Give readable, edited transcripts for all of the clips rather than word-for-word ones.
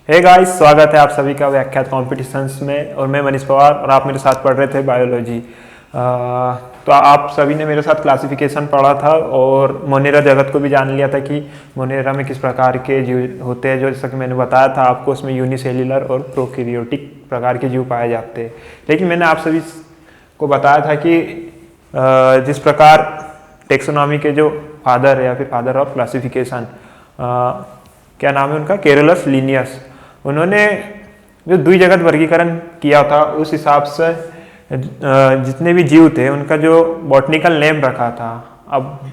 Hey guys, स्वागत है आप सभी का व्याख्यात कॉम्पिटिशन्स में। और मैं मनीष पवार और आप मेरे साथ पढ़ रहे थे बायोलॉजी। तो आप सभी ने मेरे साथ क्लासिफिकेशन पढ़ा था और मोनेरा जगत को भी जान लिया था कि मोनेरा में किस प्रकार के जीव होते हैं। जो जैसा कि मैंने बताया था आपको, उसमें यूनिसेल्युलर और प्रोकैरियोटिक प्रकार के जीव पाए जाते हैं। लेकिन मैंने आप सभी को बताया था कि जिस प्रकार टेक्सोनॉमी के जो फादर है या फिर फादर ऑफ क्लासिफिकेशन, क्या नाम है उनका, कैरोलस लिनियस, उन्होंने जो द्विजगत वर्गीकरण किया था उस हिसाब से जितने भी जीव थे उनका जो बॉटनिकल नेम रखा था। अब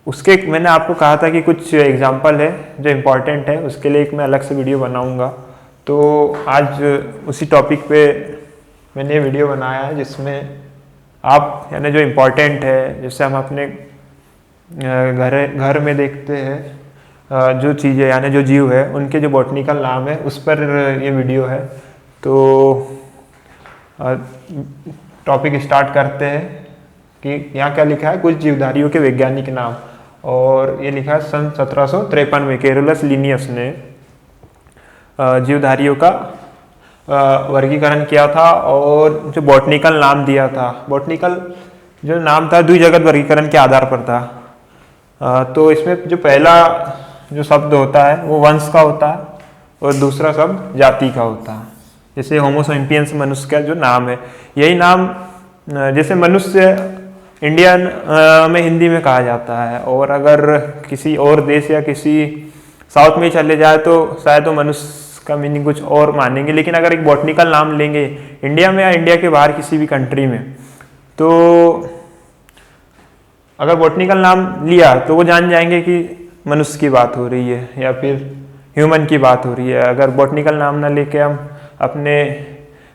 उसके मैंने आपको कहा था कि कुछ एग्जाम्पल है जो इम्पोर्टेंट है, उसके लिए एक मैं अलग से वीडियो बनाऊंगा। तो आज उसी टॉपिक पे मैंने ये वीडियो बनाया है जिसमें आप यानी जो इम्पोर्टेंट है, जैसे हम अपने घर में देखते हैं जो चीज़ें यानी जो जीव है उनके जो बॉटनिकल नाम है उस पर ये वीडियो है। तो टॉपिक स्टार्ट करते हैं कि यहाँ क्या लिखा है, कुछ जीवधारियों के वैज्ञानिक नाम। और ये लिखा है सन 1753 में कैरोलस लिनियस ने जीवधारियों का वर्गीकरण किया था और जो बॉटनिकल नाम दिया था, बॉटनिकल जो नाम था द्विजगत वर्गीकरण के आधार पर था। तो इसमें जो पहला जो शब्द होता है वो वंश का होता है और दूसरा शब्द जाति का होता है। जैसे होमो सैपियंस मनुष्य का जो नाम है, यही नाम जैसे मनुष्य इंडियन में हिंदी में कहा जाता है, और अगर किसी और देश या किसी साउथ में चले जाए तो शायद वो मनुष्य का मीनिंग कुछ और मानेंगे। लेकिन अगर एक बॉटनिकल नाम लेंगे इंडिया में या इंडिया के बाहर किसी भी कंट्री में, तो अगर बॉटनिकल नाम लिया तो वो जान जाएंगे कि मनुष्य की बात हो रही है या फिर ह्यूमन की बात हो रही है। अगर बॉटनिकल नाम ना लेके हम अपने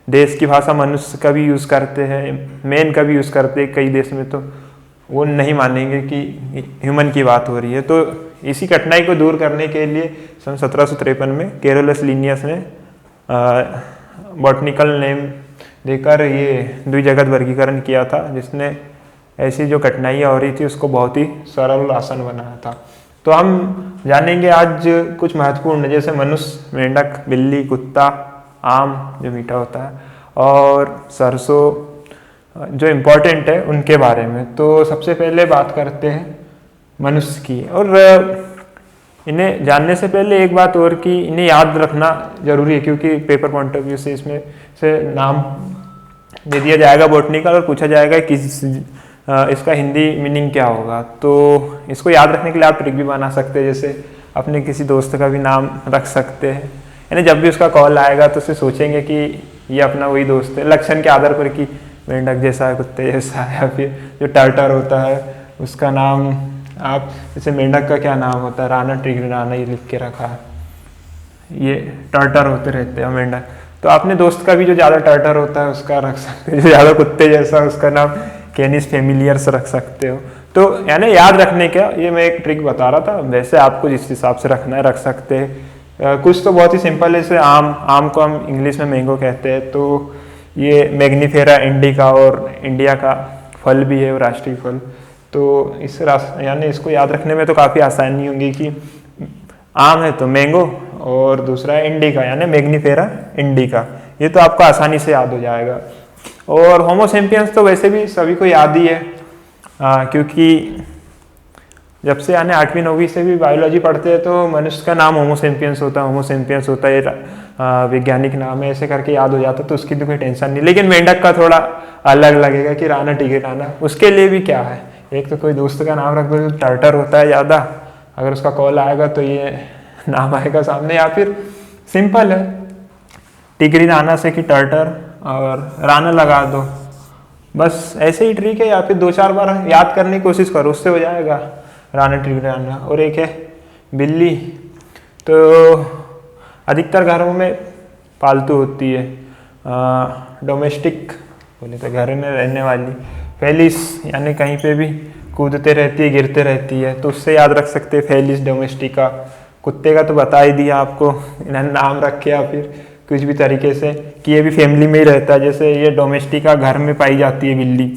देश की भाषा मनुष्य का भी यूज़ करते हैं, मैन का भी यूज़ करते हैं कई देश में, तो वो नहीं मानेंगे कि ह्यूमन की बात हो रही है। तो इसी कठिनाई को दूर करने के लिए सन 1753 में कैरोलस लिनियस ने बॉटनिकल नेम देकर ये द्विजगत वर्गीकरण किया था, जिसने ऐसी जो कठिनाइयाँ हो रही थी उसको बहुत ही सरल और आसान बनाया था। तो हम जानेंगे आज कुछ महत्वपूर्ण, जैसे मनुष्य, मेंढक, बिल्ली, कुत्ता, आम जो मीठा होता है, और सरसों जो इम्पोर्टेंट है उनके बारे में। तो सबसे पहले बात करते हैं मनुष्य की। और इन्हें जानने से पहले एक बात और कि इन्हें याद रखना जरूरी है, क्योंकि पेपर पॉइंट ऑफ व्यू से इसमें से नाम दे दिया जाएगा बॉटनिकल और पूछा जाएगा किस इसका हिंदी मीनिंग क्या होगा। तो इसको याद रखने के लिए आप ट्रिक भी बना सकते हैं, जैसे अपने किसी दोस्त का भी नाम रख सकते हैं, यानी जब भी उसका कॉल आएगा तो उससे सोचेंगे कि ये अपना वही दोस्त है, लक्षण के आधार पर कि मेंढक जैसा है, कुत्ते जैसा है, या फिर जो टर्टर होता है उसका नाम आप, जैसे मेंढक का क्या नाम होता है, राना ट्रिगर राना, ये लिख के रखा है, ये टर्टर होते रहते हैं मेंढक। तो अपने दोस्त का भी जो ज़्यादा टर्टर होता है उसका रख सकते हैं, जो ज़्यादा कुत्ते जैसा उसका नाम कैनिस फेमिलियर्स रख सकते हो। तो यानी याद रखने का ये मैं एक ट्रिक बता रहा था, वैसे आपको जिस हिसाब से रखना है रख सकते हैं। कुछ तो बहुत ही सिंपल है, जैसे आम को हम इंग्लिश में मैंगो कहते हैं, तो ये मैग्नीफेरा इंडिका और इंडिया का फल भी है और राष्ट्रीय फल। तो इस यानी इसको याद रखने में तो काफ़ी आसानी होगी कि आम है तो मैंगो और दूसरा है इंडिका यानी मैग्नीफेरा इंडिका, ये तो आपको आसानी से याद हो जाएगा। और होमो सैपियंस तो वैसे भी सभी को याद ही है, क्योंकि जब से यानी 8वीं 9वीं से भी बायोलॉजी पढ़ते हैं तो मनुष्य का नाम होमो सैपियंस होता है, वैज्ञानिक नाम है, ऐसे करके याद हो जाता, तो उसकी तो कोई टेंशन नहीं। लेकिन मेंढक का थोड़ा अलग लगेगा कि राना टिगे राना, उसके लिए भी क्या है, एक तो कोई दोस्त का नाम रख दो, टर्टर होता है ज़्यादा, अगर उसका कॉल आएगा तो ये नाम आएगा सामने, या फिर सिंपल है टिगरी राना से कि टर्टर और राना लगा दो, बस ऐसे ही ट्रिक है। या फिर 2-4 बार याद करने की कोशिश करो, उससे हो जाएगा राना टिगरी राना। और एक है बिल्ली, तो अधिकतर घरों में पालतू होती है, डोमेस्टिक बोले तो घर में रहने वाली, फेलिस यानी कहीं पे भी कूदते रहती है, गिरते रहती है, तो उससे याद रख सकते हैं फेलिस डोमेस्टिका। कुत्ते का तो बता ही दिया आपको, इन्होंने नाम रखे या फिर कुछ भी तरीके से कि ये भी फैमिली में ही रहता है, जैसे ये डोमेस्टिका घर में पाई जाती है बिल्ली,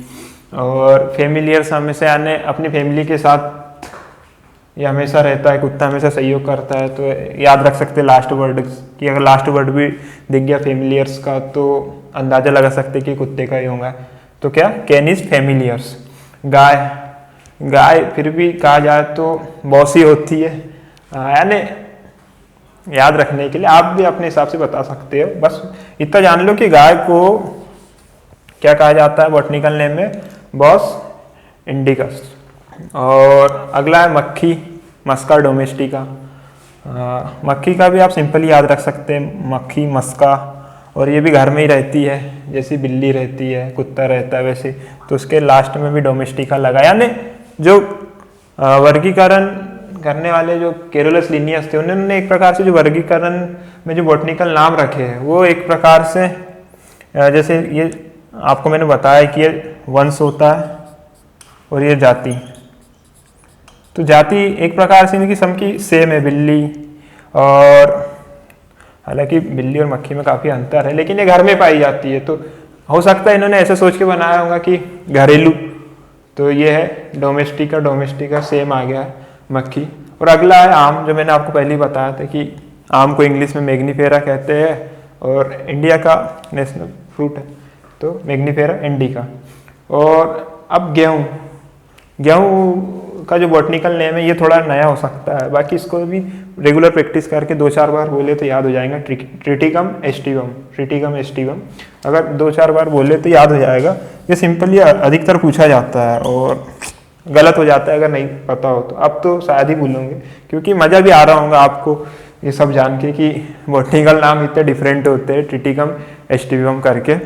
और फेमिलियर्स हमेशा यानी अपनी फैमिली के साथ ये हमेशा रहता है, कुत्ता हमेशा सहयोग करता है। तो याद रख सकते हैं लास्ट वर्ड कि अगर लास्ट वर्ड भी दिख गया फेमिलियर्स का तो अंदाजा लगा सकते कि कुत्ते का ही होगा। तो क्या, कैनिस फेमिलियर्स। गाय, गाय फिर भी कहा जाए तो बॉसी होती है, यानी याद रखने के लिए आप भी अपने हिसाब से बता सकते हो। बस इतना जान लो कि गाय को क्या कहा जाता है बॉटनिकल नेम में, बॉस इंडिकस। और अगला है मक्खी, मस्का डोमेस्टिका। मक्खी का भी आप सिंपली याद रख सकते हैं, मक्खी मस्का। और ये भी घर में ही रहती है, जैसी बिल्ली रहती है, कुत्ता रहता है वैसे। तो उसके लास्ट में भी डोमेस्टिका लगा, यानी जो वर्गीकरण करने वाले जो केरोलस लिनियस थे उन्होंने एक प्रकार से जो वर्गीकरण में जो बॉटनिकल नाम रखे हैं वो एक प्रकार से जैसे ये आपको मैंने बताया कि ये वंश होता है और ये जाति। तो जाति एक प्रकार से इनकी सबकी सेम है, बिल्ली, और हालांकि बिल्ली और मक्खी में काफ़ी अंतर है लेकिन ये घर में पाई जाती है। तो हो सकता है इन्होंने ऐसे सोच के बनाया होगा कि घरेलू। तो ये है डोमेस्टिका, डोमेस्टिका सेम आ गया है मक्खी। और अगला है आम, जो मैंने आपको पहले ही बताया था कि आम को इंग्लिश में मैग्नीफेरा कहते हैं और इंडिया का नेशनल फ्रूट है, तो मैग्नीफेरा इंडिका। और अब गेहूँ, गेहूँ का जो बॉटनिकल नेम है ये थोड़ा नया हो सकता है, बाकी इसको भी रेगुलर प्रैक्टिस करके 2-4 बार बोले तो याद हो जाएगा। ट्रिटिकम एस्टिवम, ट्रिटिकम एस्टिवम, अगर 2-4 बार बोले तो याद हो जाएगा। ये सिंपली अधिकतर पूछा जाता है और गलत हो जाता है अगर नहीं पता हो तो। अब तो शायद ही भूलोगे क्योंकि मज़ा भी आ रहा होगा आपको ये सब जान के कि बॉटनिकल नाम इतने डिफरेंट होते हैं, ट्रिटिकम एस्टिवम करके।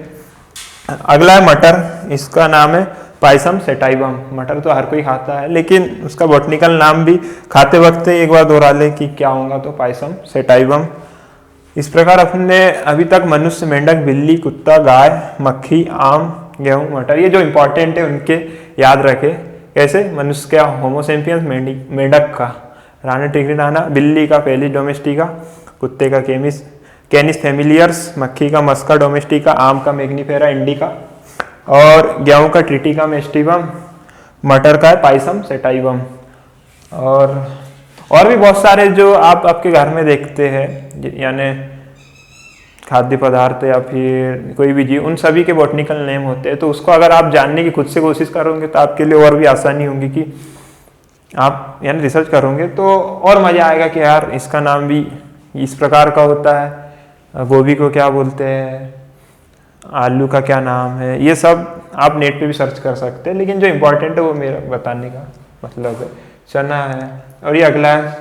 अगला है मटर, इसका नाम है पाइसम सेटाइवम। मटर तो हर कोई खाता है लेकिन उसका बॉटनिकल नाम भी खाते वक्त एक बार दोहरा ले कि क्या होगा, तो पाइसम सेटाइवम। इस प्रकार अपने अभी तक मनुष्य, मेंढक, बिल्ली, कुत्ता, गाय, मक्खी, आम, गेहूँ, मटर, ये जो इंपॉर्टेंट है उनके याद रखे। कैसे, मनुष्य क्या, होमोसेपियंस मेंढक का राना टिग्रिनाना, बिल्ली का फेलिस डोमेस्टिका, कुत्ते का कैनिस फेमिलियर्स, मक्खी का मस्का डोमेस्टिका, आम का मैग्नीफेरा इंडिका, और गेहूं का ट्रिटिकम एस्टिवम, मटर का पाइसम सेटाइवम। और भी बहुत सारे जो आप आपके घर में देखते हैं, यानी खाद्य पदार्थ या फिर कोई भी जीव, उन सभी के बॉटनिकल नेम होते हैं। तो उसको अगर आप जानने की खुद से कोशिश करोगे तो आपके लिए और भी आसानी होगी कि आप यानी रिसर्च करोगे तो और मज़ा आएगा कि यार इसका नाम भी इस प्रकार का होता है, गोभी को क्या बोलते हैं, आलू का क्या नाम है, ये सब आप नेट पे भी सर्च कर सकते हैं। लेकिन जो इम्पोर्टेंट है वो मेरा बताने का मतलब है। चना है, और ये अगला है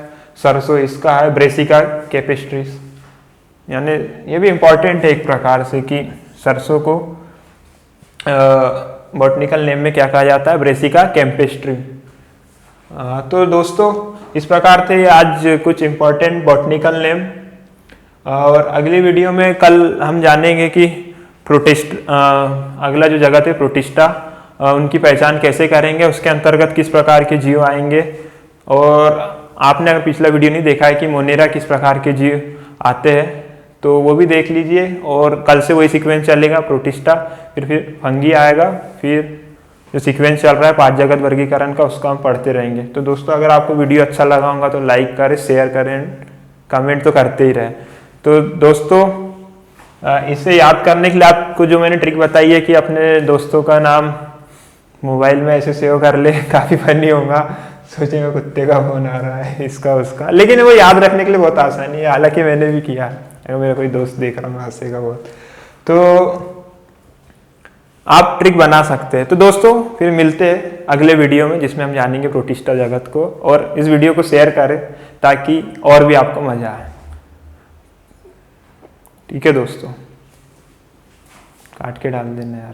सरसों, इसका है ब्रेसिका कैपेस्ट्रिस, यानी ये भी इम्पॉर्टेंट है एक प्रकार से कि सरसों को बॉटनिकल नेम में क्या कहा जाता है, ब्रेसिका कैम्पेस्ट्री। तो दोस्तों इस प्रकार थे आज कुछ इम्पॉर्टेंट बॉटनिकल नेम। और अगली वीडियो में कल हम जानेंगे कि अगला जो जगह थे प्रोटिस्टा, उनकी पहचान कैसे करेंगे, उसके अंतर्गत किस प्रकार के जीव आएंगे। और आपने अगर पिछला वीडियो नहीं देखा है कि मोनेरा किस प्रकार के जीव आते हैं तो वो भी देख लीजिए। और कल से वही सीक्वेंस चलेगा, प्रोटिस्टा, फिर फंगी आएगा, फिर जो सीक्वेंस चल रहा है 5 जगत वर्गीकरण का उसका हम पढ़ते रहेंगे। तो दोस्तों अगर आपको वीडियो अच्छा लगा होगा तो लाइक करें, शेयर करें, कमेंट तो करते ही रहें। तो दोस्तों इसे याद करने के लिए आपको जो मैंने ट्रिक बताई है कि अपने दोस्तों का नाम मोबाइल में ऐसे सेव कर ले, काफ़ी फनी होगा। सोचेंगे कुत्ते का फोन आ रहा है, इसका उसका, लेकिन वो याद रखने के लिए बहुत आसानी है। हालांकि मैंने भी किया, अगर मेरा कोई दोस्त देख रहा हूँ हंसेगा बहुत, तो आप ट्रिक बना सकते हैं। तो दोस्तों फिर मिलते हैं अगले वीडियो में जिसमें हम जानेंगे प्रोटिस्टा जगत को। और इस वीडियो को शेयर करें ताकि और भी आपको मजा आए। ठीक है दोस्तों, काट के डाल देना यार।